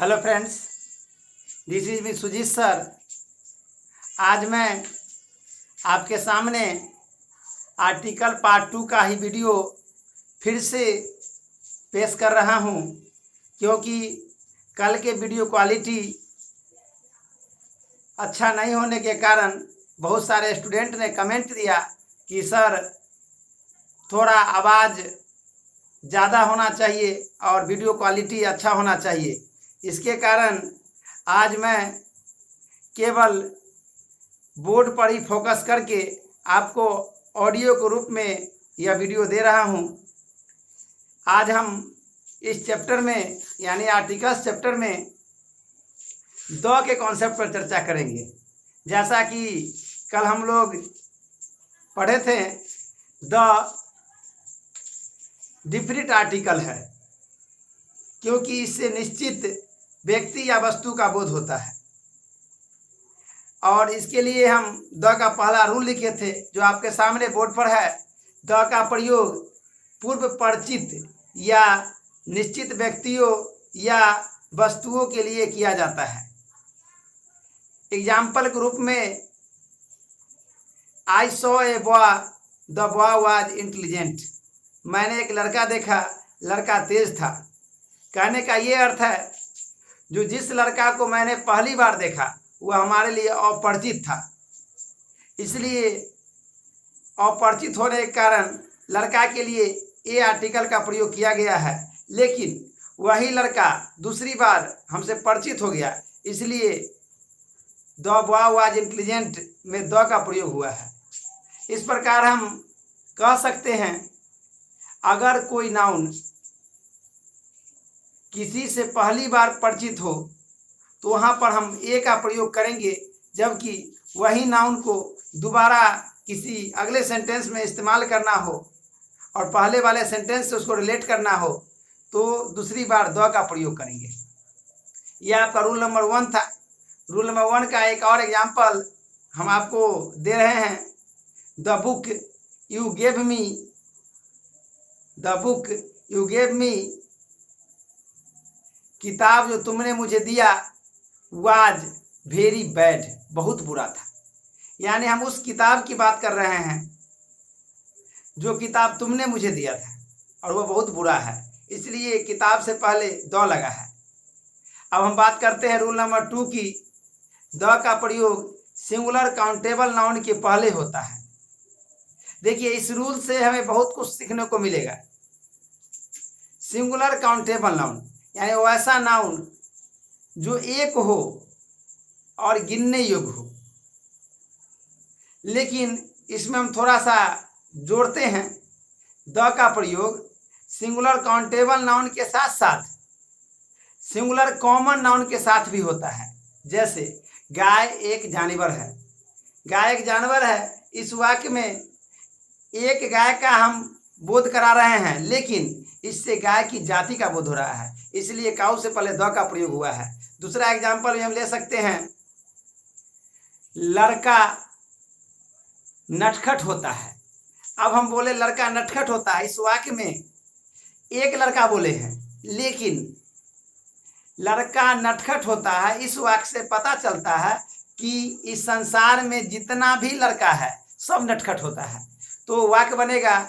Hello friends, this is me Sujit sir. आज मैं आपके सामने आर्टिकल पार्ट 2 का ही वीडियो फिर से पेश कर रहा हूं, क्योंकि कल के वीडियो क्वालिटी अच्छा नहीं होने के कारण बहुत सारे स्टूडेंट ने कमेंट दिया कि सर थोड़ा आवाज़ ज़्यादा होना चाहिए और वीडियो क्वालिटी अच्छा होना चाहिए। इसके कारण आज मैं केवल बोर्ड पर ही फोकस करके आपको ऑडियो के रूप में यह वीडियो दे रहा हूं। आज हम इस चैप्टर में यानी आर्टिकल्स चैप्टर में द के कॉन्सेप्ट पर चर्चा करेंगे। जैसा कि कल हम लोग पढ़े थे, द डिफिनिट आर्टिकल है, क्योंकि इससे निश्चित व्यक्ति या वस्तु का बोध होता है। और इसके लिए हम द का पहला रूल लिखे थे, जो आपके सामने बोर्ड पर है। द का प्रयोग पूर्व परिचित या निश्चित व्यक्तियों या वस्तुओं के लिए किया जाता है। एग्जाम्पल के रूप में, I saw a boy, the boy was intelligent. मैंने एक लड़का देखा, लड़का तेज था। कहने का ये अर्थ है, जो जिस लड़का को मैंने पहली बार देखा वह हमारे लिए अपरिचित था, इसलिए अपरिचित होने के कारण लड़का के लिए ए आर्टिकल का प्रयोग किया गया है। लेकिन वही लड़का दूसरी बार हमसे परिचित हो गया, इसलिए द बॉय वाज इंटेलिजेंट में द का प्रयोग हुआ है। इस प्रकार हम कह सकते हैं, अगर कोई नाउन किसी से पहली बार परिचित हो तो वहाँ पर हम ए का प्रयोग करेंगे, जबकि वही नाउन को दोबारा किसी अगले सेंटेंस में इस्तेमाल करना हो और पहले वाले सेंटेंस से उसको रिलेट करना हो तो दूसरी बार द का प्रयोग करेंगे। यह आपका रूल नंबर 1 था। रूल नंबर 1 का एक और एग्जाम्पल हम आपको दे रहे हैं। The book you gave me, the book you gave me, किताब जो तुमने मुझे दिया, वाज वेरी बैड, बहुत बुरा था। यानी हम उस किताब की बात कर रहे हैं जो किताब तुमने मुझे दिया था और वो बहुत बुरा है, इसलिए किताब से पहले द लगा है। अब हम बात करते हैं रूल नंबर 2 की। द का प्रयोग सिंगुलर काउंटेबल नाउन के पहले होता है। देखिए, इस रूल से हमें बहुत कुछ सीखने को मिलेगा। सिंगुलर काउंटेबल नाउन यानी वो ऐसा नाउन जो एक हो और गिनने योग्य हो। लेकिन इसमें हम थोड़ा सा जोड़ते हैं, द का प्रयोग सिंगुलर काउंटेबल नाउन के साथ साथ सिंगुलर कॉमन नाउन के साथ भी होता है। जैसे गाय एक जानवर है, गाय एक जानवर है। इस वाक्य में एक गाय का हम बोध करा रहे हैं, लेकिन इससे गाय की जाति का बोध हो रहा है, इसलिए काऊ से पहले द का प्रयोग हुआ है। दूसरा एग्जाम्पल भी हम ले सकते हैं, लड़का नटखट होता है। अब हम बोले लड़का नटखट होता है, इस वाक्य में एक लड़का बोले हैं, लेकिन लड़का नटखट होता है, इस वाक्य से पता चलता है कि इस संसार में जितना भी लड़का है सब नटखट होता है। तो वाक्य बनेगा,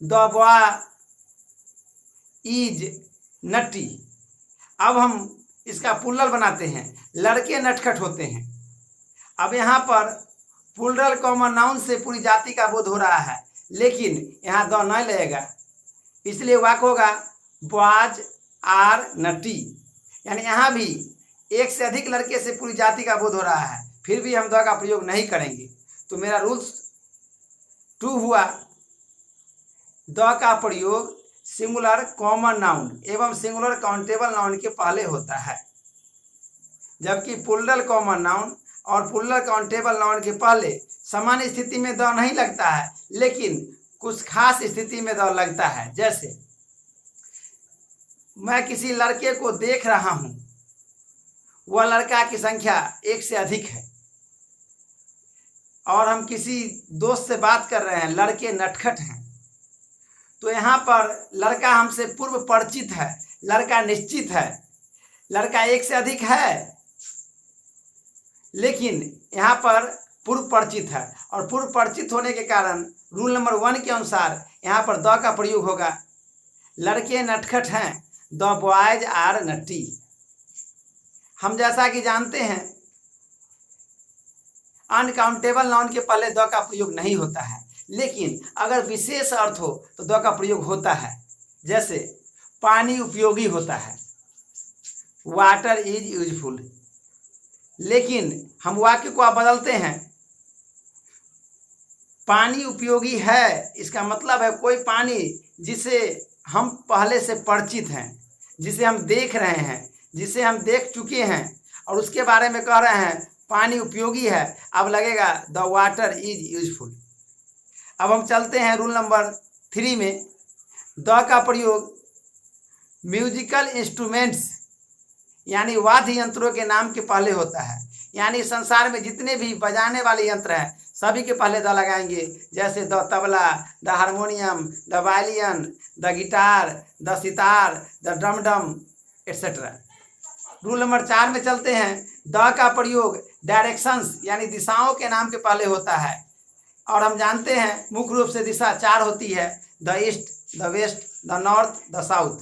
द बॉय इज नटी। अब हम इसका प्लुरल बनाते हैं, लड़के नटखट होते हैं। अब यहाँ पर प्लुरल कॉमन नाउन से पूरी जाति का बोध हो रहा है, लेकिन यहाँ द नहीं लगेगा, इसलिए वाक्य होगा बॉयज आर नटी। यानी यहाँ भी एक से अधिक लड़के से पूरी जाति का बोध हो रहा है, फिर भी हम द का प्रयोग नहीं करेंगे। तो मेरा रूल्स 2 हुआ, द का प्रयोग सिंगुलर कॉमन नाउन एवं सिंगुलर काउंटेबल नाउन के पहले होता है, जबकि प्लुरल कॉमन नाउन और प्लुरल काउंटेबल नाउन के पहले सामान्य स्थिति में द नहीं लगता है, लेकिन कुछ खास स्थिति में द लगता है। जैसे मैं किसी लड़के को देख रहा हूं, वह लड़का की संख्या 1 से अधिक है, और हम किसी दोस्त से बात कर रहे हैं, लड़के नटखट हैं, तो यहाँ पर लड़का हमसे पूर्व परिचित है, लड़का निश्चित है, लड़का एक से अधिक है, लेकिन यहाँ पर पूर्व परिचित है, और पूर्व परिचित होने के कारण रूल नंबर 1 के अनुसार यहाँ पर द का प्रयोग होगा। लड़के नटखट हैं, द बॉयज आर नट्टी। हम जैसा कि जानते हैं अनकाउंटेबल नाउन के पहले द का प्रयोग नहीं होता है, लेकिन अगर विशेष अर्थ हो तो द का प्रयोग होता है। जैसे पानी उपयोगी होता है, वाटर इज यूजफुल। लेकिन हम वाक्य को आप बदलते हैं, पानी उपयोगी है, इसका मतलब है कोई पानी जिसे हम पहले से परिचित हैं, जिसे हम देख रहे हैं, जिसे हम देख चुके हैं और उसके बारे में कह रहे हैं पानी उपयोगी है, अब लगेगा द वाटर इज यूजफुल। अब हम चलते हैं रूल नंबर 3 में। द का प्रयोग म्यूजिकल इंस्ट्रूमेंट्स यानी वाद्य यंत्रों के नाम के पहले होता है। यानी संसार में जितने भी बजाने वाले यंत्र हैं सभी के पहले द लगाएंगे। जैसे the tabla, the harmonium, the violin, the guitar, the sitar, the ड्रमडम एट्सेट्रा। रूल नंबर 4 में चलते हैं। द का प्रयोग डायरेक्शंस यानी दिशाओं के नाम के पहले होता है, और हम जानते हैं मुख्य रूप से दिशा 4 होती है, the east, the west, the north, the south.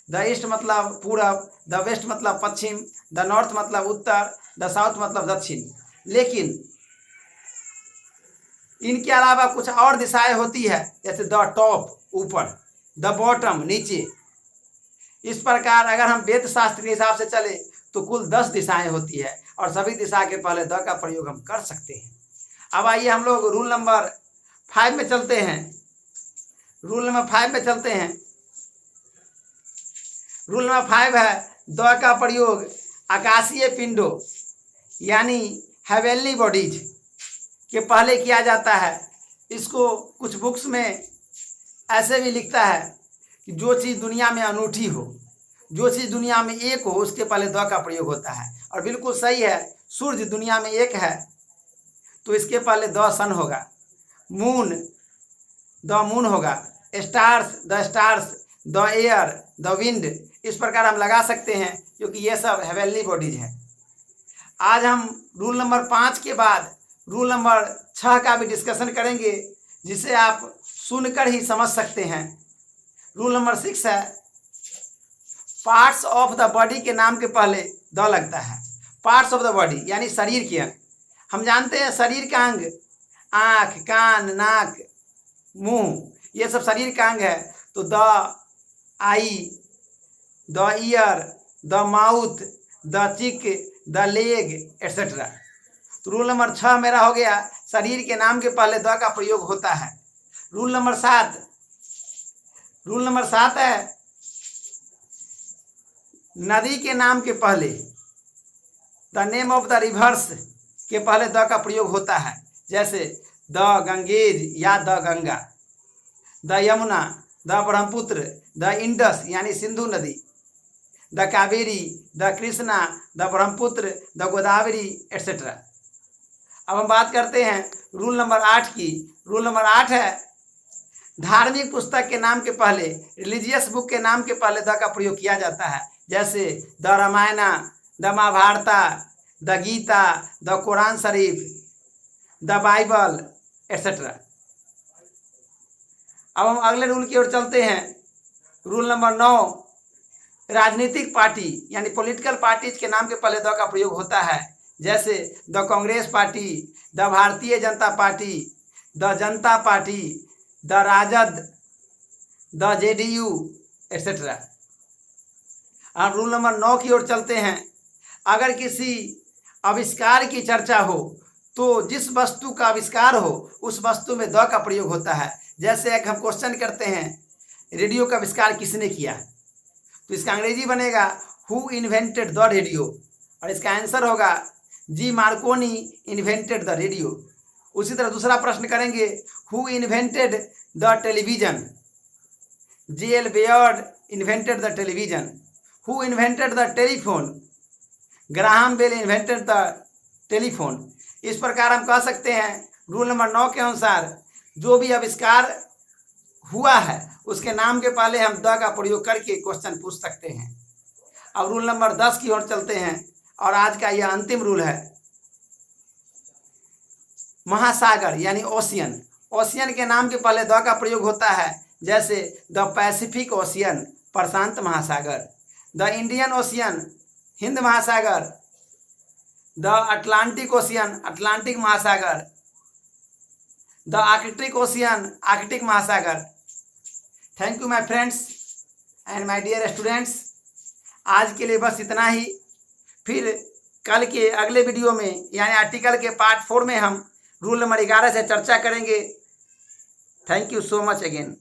The east मतलब पूरब, द वेस्ट मतलब पश्चिम, द नॉर्थ मतलब उत्तर, द साउथ मतलब दक्षिण। लेकिन इनके अलावा कुछ और दिशाएं होती है, जैसे द टॉप ऊपर, द बॉटम नीचे। इस प्रकार अगर हम वेद शास्त्र के हिसाब से चले तो कुल 10 दिशाएं होती है, और सभी दिशा के पहले द का प्रयोग हम कर सकते हैं। अब आइए हम लोग रूल नंबर 5 में चलते हैं। रूल नंबर 5 में चलते हैं। रूल नंबर 5 है द का प्रयोग आकाशीय पिंडों यानी हेवनली बॉडीज के पहले किया जाता है। इसको कुछ बुक्स में ऐसे भी लिखता है कि जो चीज़ दुनिया में अनूठी हो, जो चीज़ दुनिया में एक हो, उसके पहले द का प्रयोग होता है। और बिल्कुल सही है, सूर्य दुनिया में एक है तो इसके पहले द सन होगा, मून द मून होगा, stars the stars, the air the wind. इस प्रकार हम लगा सकते हैं क्योंकि ये सब हेवनली बॉडीज हैं। आज हम रूल नंबर 5 के बाद रूल नंबर 6 का भी डिस्कशन करेंगे, जिसे आप सुनकर ही समझ सकते हैं। रूल नंबर 6 है पार्ट्स ऑफ द बॉडी के नाम के पहले द लगता है। पार्ट्स ऑफ द बॉडी यानी शरीर के अंग। हम जानते हैं शरीर का अंग आँख, कान, नाक, मुंह, ये सब शरीर का अंग है। तो the I, the year, the mouth, the चिक, द लेग एट्सेट्रा। तो रूल नंबर 6 मेरा हो गया, शरीर के नाम के पहले द का प्रयोग होता है। रूल नंबर 7, रूल नंबर 7 है नदी के नाम के पहले, the name of the reverse के पहले द का प्रयोग होता है। जैसे द गंगेज या the Ganga, the Yamuna, the Brahmaputra, the Indus यानी सिंधु नदी, the Kaveri, the Krishna, the Brahmaputra, the Godavari etcetera. अब हम बात करते हैं रूल नंबर 8 की। रूल नंबर 8 है धार्मिक पुस्तक के नाम के पहले, रिलीजियस बुक के नाम के पहले द का प्रयोग किया जाता है। जैसे the Ramayana, the Mahabharata, the Gita, the Quran Sharif, the Bible etcetera. अब हम अगले रूल की ओर चलते हैं। रूल नंबर 9 राजनीतिक पार्टी यानी पॉलिटिकल पार्टीज के नाम के पहले द का प्रयोग होता है। जैसे the Congress party, the Bharatiya Janata party, the Janata party, the Rajad, the JDU etcetera. अब रूल नंबर 9 की ओर चलते हैं। अगर किसी आविष्कार की चर्चा हो तो जिस वस्तु का आविष्कार हो उस वस्तु में द का प्रयोग होता है। जैसे एक हम क्वेश्चन करते हैं रेडियो का आविष्कार किसने किया, तो इसका अंग्रेजी बनेगा हु इन्वेंटेड द रेडियो, और इसका आंसर होगा G Marconi invented the radio. उसी तरह दूसरा प्रश्न करेंगे who invented the television, J L Baird invented the television. Who invented the telephone, Graham Bell invented the telephone. इस प्रकार हम कह सकते हैं रूल नंबर 9 के अनुसार जो भी आविष्कार हुआ है उसके नाम के पहले हम द का प्रयोग करके क्वेश्चन पूछ सकते हैं। अब रूल नंबर 10 की ओर चलते हैं और आज का यह अंतिम रूल है। महासागर यानी ओशियन। ओशियन के नाम के पहले द का प्रयोग होता है, जैसे द पैसिफिक ओशियन प्रशांत महासागर, द इंडियन ओशियन हिंद महासागर, द अटलांटिक ओशियन अटलांटिक महासागर, द आर्कटिक ओशियन आर्कटिक महासागर। Thank you my friends and my dear students. आज के लिए बस इतना ही। फिर कल के अगले वीडियो में यानी आर्टिकल के पार्ट 4 में हम रूल नंबर 11 से चर्चा करेंगे। Thank you so much again.